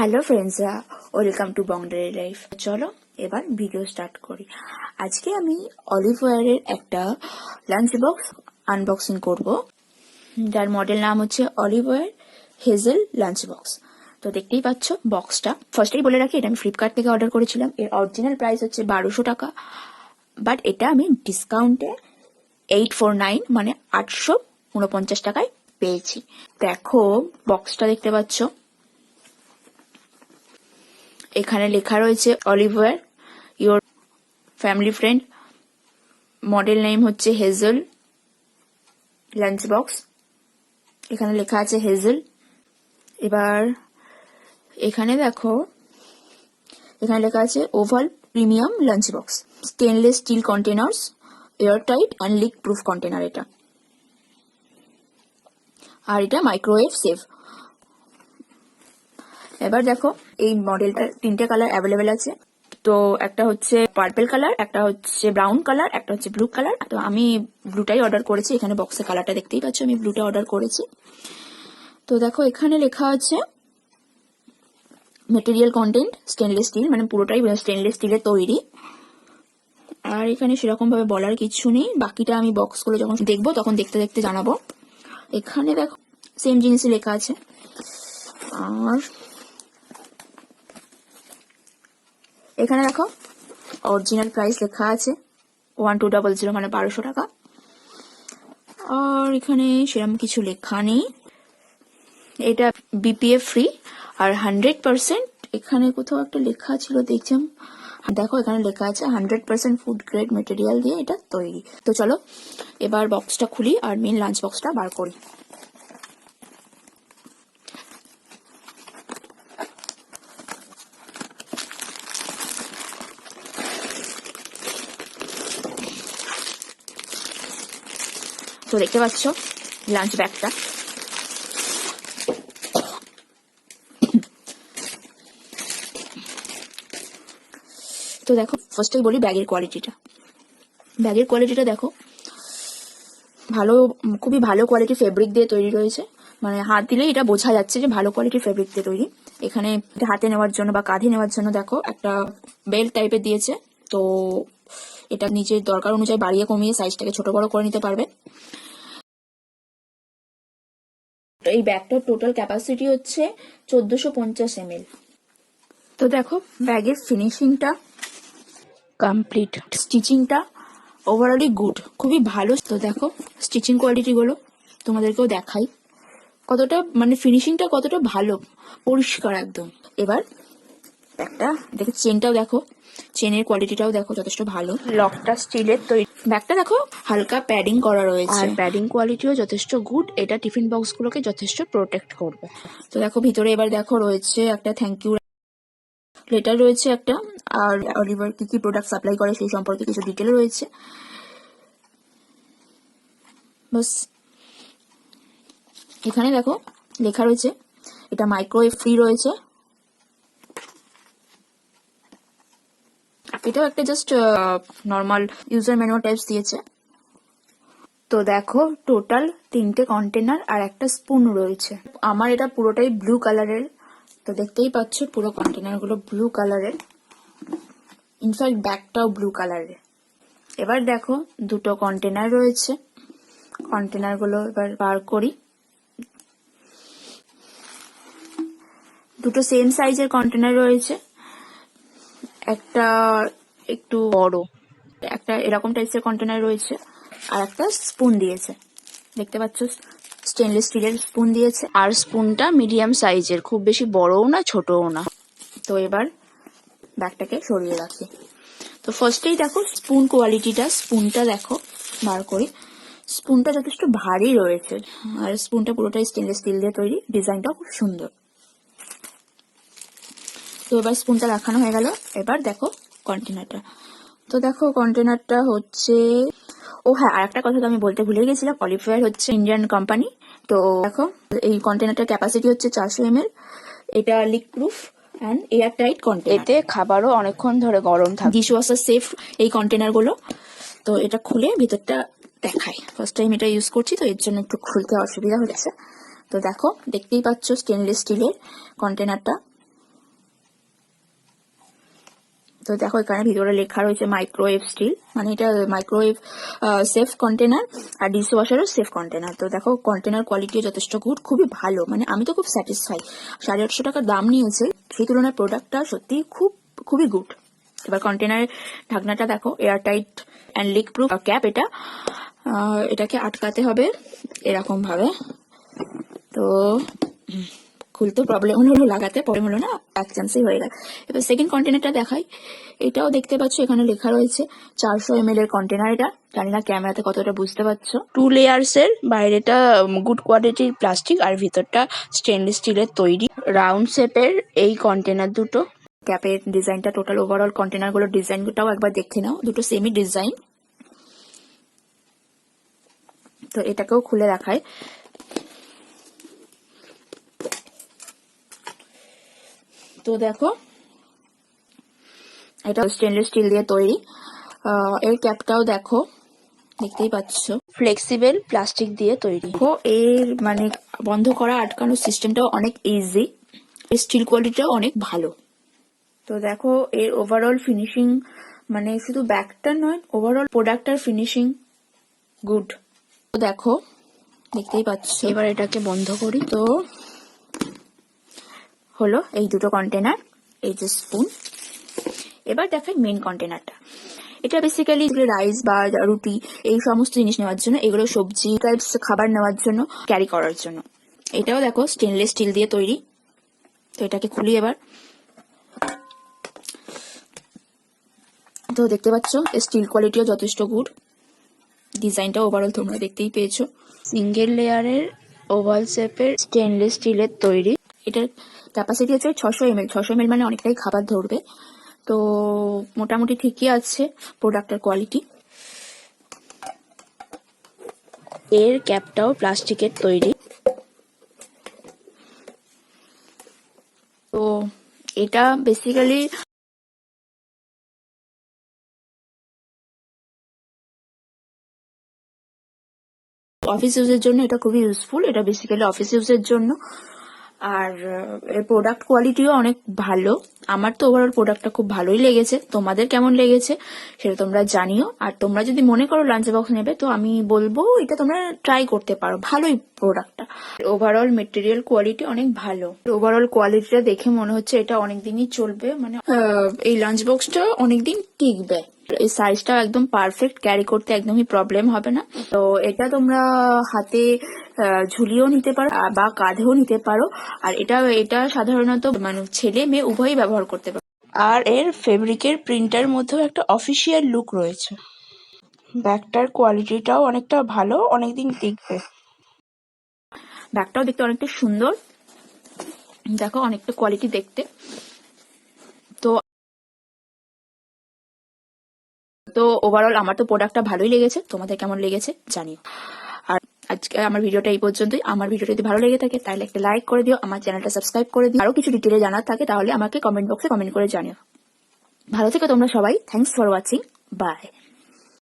Hello ফ্রেন্ডসরা, welcome to বংডারি life. চলো এবার ভিডিও স্টার্ট করি। আজকে আমি অলিভওয়্যারের একটা লাঞ্চ বক্স আনবক্সিং করব, যার মডেল নাম হচ্ছে অলিভওয়্যার হেজেল লাঞ্চ বক্স। তো দেখতেই পাচ্ছ বক্সটা। ফার্স্টেই বলে রাখি, এটা আমি ফ্লিপকার্ট থেকে অর্ডার করেছিলাম। এর অরিজিনাল প্রাইস হচ্ছে 1200 টাকা, বাট এটা আমি ডিসকাউন্টে 849 মানে 849 টাকায় পেয়েছি। দেখো বক্সটা দেখতে পাচ্ছ, এখানে লেখা রয়েছে Oliveware your family friend, model name হচ্ছে হেজেল লাঞ্চ বক্স। এখানে লেখা আছে হেজেল। এবার এখানে দেখো, এখানে লেখা আছে oval premium lunch box, stainless steel containers, air tight and leak proof container এটা। আর এটা মাইক্রোওয়েভ সেফ। এবার দেখো এই মডেলটার 3টে কালার অ্যাভেলেবেল আছে। তো একটা হচ্ছে পার্পল কালার, একটা হচ্ছে ব্রাউন কালার, একটা হচ্ছে ব্লু কালার। তো আমি ব্লুটাই অর্ডার করেছি। এখানে বক্সের কালারটা দেখতেই পাচ্ছ, আমি ব্লুটা অর্ডার করেছি। তো দেখো এখানে লেখা আছে মেটেরিয়াল কন্টেন্ট স্টেনলেস স্টিল, মানে পুরোটাই স্টেনলেস স্টিলের তৈরি। আর এখানে সেরকম ভাবে বলার কিছু নেই, বাকিটা আমি বক্সগুলো যখন দেখবো তখন দেখতে দেখতে জানাবো। এখানে দেখো সেম জিনিসই লেখা আছে। আর এখানে দেখো অরিজিনাল প্রাইস লেখা আছে 1200 মানে 1200 টাকা। আর এখানে সেরকম কিছু লেখা নেই। এটা বিপিএফ ফ্রি আর 100%, এখানে কোথাও একটা লেখা ছিল দেখছিলাম। দেখো এখানে লেখা আছে 100% ফুড গ্রেড মেটেরিয়াল দিয়ে এটা তৈরি। তো চলো এবার বক্সটা খুলি আর মেন লাঞ্চ বক্সটা বার করি। তো দেখতে পাচ্ছ লাঞ্চ ব্যাগটা। তো দেখো ফার্স্টেই বলি ব্যাগের কোয়ালিটিটা। ব্যাগের কোয়ালিটিটা দেখো ভালো, খুবই ভালো কোয়ালিটির ফেব্রিক দিয়ে তৈরি রয়েছে। মানে হাত দিলেই এটা বোঝা যাচ্ছে যে ভালো কোয়ালিটির ফেব্রিক দিয়ে তৈরি। এখানে হাতে নেওয়ার জন্য বা কাঁধে নেওয়ার জন্য দেখো একটা বেল্ট টাইপের দিয়েছে। তো এটা নিজের দরকার অনুযায়ী বাড়িয়ে কমিয়ে সাইজটাকে ছোট বড় করে নিতে পারবে। এই ব্যাগটার টোটাল ক্যাপাসিটি হচ্ছে 1450 ml। তো দেখো ব্যাগের ফিনিশিংটা কমপ্লিট, স্টিচিংটা ওভারঅলি গুড, খুবই ভালো। তো দেখো স্টিচিং কোয়ালিটি গুলো তোমাদেরকেও দেখাই, কতটা মানে ফিনিশিংটা কতটা ভালো, পরিষ্কার একদম। এবার ব্যাগটা দেখো, চেনটাও দেখো, চেনের কোয়ালিটিটাও দেখো যথেষ্ট ভালো। লকটা স্টিলের তৈরি। ব্যাগটা দেখো হালকা প্যাডিং করা রয়েছে, আর প্যাডিং কোয়ালিটিও যথেষ্ট গুড। এটা টিফিন বক্স গুলোকে যথেষ্ট প্রোটেক্ট করবে। তো দেখো ভিতরে এবার দেখো রয়েছে একটা থ্যাংক ইউ লেটার রয়েছে একটা, আর অলিভার কি কি প্রোডাক্ট সাপ্লাই করে সেই সম্পর্কে কিছু ডিটেল রয়েছে। বাস এখানে দেখো লেখা রয়েছে এটা মাইক্রোওয়েভ ফ্রি রয়েছে। এটাও একটা just normal user manual types দিয়েছে। তো দেখো টোটাল 3টে কন্টেনার আর একটা স্পুন রয়েছে। আমার এটা পুরোটাই ব্লু কালারের। তো দেখতেই পাচ্ছ পুরো কন্টেনার গুলো ব্লু কালারের, ইনফ্যাক্ট ব্যাগটাও ব্লু কালারের। এবার দেখো দুটো কন্টেনার রয়েছে, কন্টেনার গুলো এবার বার করি। দুটো সেম সাইজের কন্টেনার রয়েছে, একটা একটু বড়, একটা এরকম টাইপের কন্টেনার রয়েছে, আর একটা স্পুন দিয়েছে। দেখতে পাচ্ছ স্টেনলেস স্টিলের স্পুন দিয়েছে, আর স্পুনটা মিডিয়াম সাইজের, খুব বেশি বড়ও না ছোটও না। তো এবার ব্যাগটাকে সরিয়ে রাখি। তো ফার্স্টেই দেখো স্পুন কোয়ালিটিটা, স্পুনটা দেখো বার করি। স্পুনটা যথেষ্ট ভারী রয়েছে, আর স্পুনটা পুরোটাই স্টেনলেস স্টিল দিয়ে তৈরি, ডিজাইনটাও খুব সুন্দর। তো এবার স্পুনটা রাখানো হয়ে গেল। এবার দেখো কন্টেনারটা। তো দেখো কন্টেনারটা হচ্ছে, ও হ্যাঁ আর একটা কথা তো আমি বলতে ভুলে গেছিলাম, অলিভওয়্যার হচ্ছে ইন্ডিয়ান কোম্পানি। তো দেখো এই কন্টেনারটার ক্যাপাসিটি হচ্ছে 400 ml। এটা leak proof and air tight container. এতে খাবারও অনেকক্ষণ ধরে গরম থাকে, ডিশওয়াশার সেফ এই কন্টেনার গুলো। তো এটা খুলে ভিতরটা দেখাই, ফার্স্ট টাইম এটা ইউজ করছি তো এর জন্য একটু খুলতে অসুবিধা হচ্ছে। তো দেখো দেখতেই পাচ্ছ স্টেনলেস স্টিলের কন্টেনারটা। তো দেখো এখানে ভিতরে লেখা রয়েছে মাইক্রোওয়েভ স্টিল, মানে এটা মাইক্রোওয়েভ সেফ কন্টেনার আর ডিশ ওয়াশারও সেফ কন্টেনার। তো দেখো কন্টেনার কোয়ালিটি যথেষ্ট গুড, খুবই ভালো, মানে আমি তো খুব স্যাটিসফাই। 850 টাকার দাম নিয়েছে, সেই তুলনায় প্রোডাক্টটা সত্যি খুবই গুড। এবার কন্টেনারের ঢাকনাটা দেখো, air tight and leak proof cap এটা। এটাকে আটকাতে হবে এরকম ভাবে। তো খুলতে প্রবলেম হলো, লাগাতে প্রবলেম হলো না, এক চান্সেই হয়ে গেল। এবার সেকেন্ড কন্টেনারটা দেখাই। এটাও দেখতে পাচ্ছ এখানে লেখা রয়েছে 400 ml এর কন্টেনার। এটা জানি না ক্যামেরাতে কতটা বুঝতে পারছো। 2 লেয়ার্স এর, বাইরেটা গুড কোয়ালিটির প্লাস্টিক আর ভিতরটা স্টেনলেস স্টিলের তৈরি। রাউন্ড শেপের এই কন্টেনার দুটো। ক্যাপের ডিজাইনটা, টোটাল ওভারঅল কন্টেনার গুলোর ডিজাইনটাও একবার দেখে নাও, দুটো সেমি ডিজাইন। তো এটাকেও খুলে দেখায়। তো দেখো এটা স্টেনলেস স্টিল দিয়ে তৈরি। এর ক্যাপটাও দেখো, দেখতেই পাচ্ছ ফ্লেক্সিবল প্লাস্টিক দিয়ে তৈরি। এর মানে বন্ধ করা আটকানোর সিস্টেমটাও অনেক ইজি, স্টিল কোয়ালিটিটাও অনেক ভালো। তো দেখো এর ওভারঅল ফিনিশিং, মানে শুধু ব্যাগটা নয়, ওভারঅল প্রোডাক্টটার ফিনিশিং গুড। তো দেখো দেখতেই পাচ্ছ। এবার এটাকে বন্ধ করি। তো হলো এই দুটো কন্টেনার, এই যে স্পুন। এবার দেখাই মেন কন্টেনারটা। এটা বেসিক্যালি রাইস বা রুটি এই সমস্ত জিনিস নেওয়ার জন্য, এগুলো সবজি টাইপস খাবার নেওয়ার জন্য, ক্যারি করার জন্য। এটাও দেখো স্টেনলেস স্টিল দিয়ে তৈরি। তো এটাকে খুলি এবার। তো দেখতে পাচ্ছ স্টিল কোয়ালিটিও যথেষ্ট গুড, ডিজাইনটা ওভারঅল তোমরা দেখতেই পেয়েছো। সিঙ্গেল লেয়ারের ওভাল শেপের স্টেনলেস স্টিলের তৈরি। এটার ক্যাপাসিটি হচ্ছে 600 ml। 600 ml মানে অনেকটাই খাবার ধরবে। তো মোটামুটি ঠিকই আছে প্রোডাক্টের কোয়ালিটি। এর ক্যাপটাও প্লাস্টিকের তৈরি। তো এটা বেসিক্যালি অফিস ইউজের জন্য এটা খুবই ইউজফুল। এটা বেসিক্যালি অফিস ইউজের জন্য। আর এর প্রোডাক্ট কোয়ালিটিও অনেক ভালো। আমার তো ওভারঅল প্রোডাক্টটা খুব ভালোই লেগেছে। তোমাদের কেমন লেগেছে সেটা তোমরা জানিও। আর তোমরা যদি মনে করো লাঞ্চ বক্স নেবে, তো আমি বলবো এটা তোমরা ট্রাই করতে পারো, ভালোই প্রোডাক্টটা। ওভারঅল মেটেরিয়াল কোয়ালিটি অনেক ভালো। ওভারঅল কোয়ালিটিটা দেখে মনে হচ্ছে এটা অনেকদিনই চলবে, মানে এই লাঞ্চ বক্সটা অনেকদিন টিকবে। এই সাইজটা একদম পারফেক্ট, ক্যারি করতে একদমই প্রবলেম হবে না। তো এটা তোমরা হাতে ঝুলিয়েও নিতে পারো বা কাঁধেও নিতে পারো। আর এটা সাধারণত মানে ছেলে মেয়ে উভয়ই ব্যবহার করতে পারো। আর এর ফেব্রিকের প্রিন্টার মধ্যেও একটা অফিসিয়াল লুক রয়েছে। ব্যাগটার কোয়ালিটিটাও অনেকটা ভালো, অনেকদিন টিকবে। ব্যাগটাও দেখতে অনেকটা সুন্দর, দেখো অনেকটা কোয়ালিটি দেখতে। তো ওভারঅল আমার তো প্রোডাক্টটা ভালোই লেগেছে, তোমাদের কেমন লেগেছে জানিও। আর আজকে আমার ভিডিওটা এই পর্যন্তই। আমার ভিডিওটা যদি ভালো লেগে থাকে তাহলে একটা লাইক করে দিও, আমার চ্যানেলটা সাবস্ক্রাইব করে দিও। আরো কিছু ডিটেলে জানার থাকে তাহলে আমাকে কমেন্ট বক্সে কমেন্ট করে জানিও। ভালো থেকো তোমরা সবাই। Thanks for watching. বাই।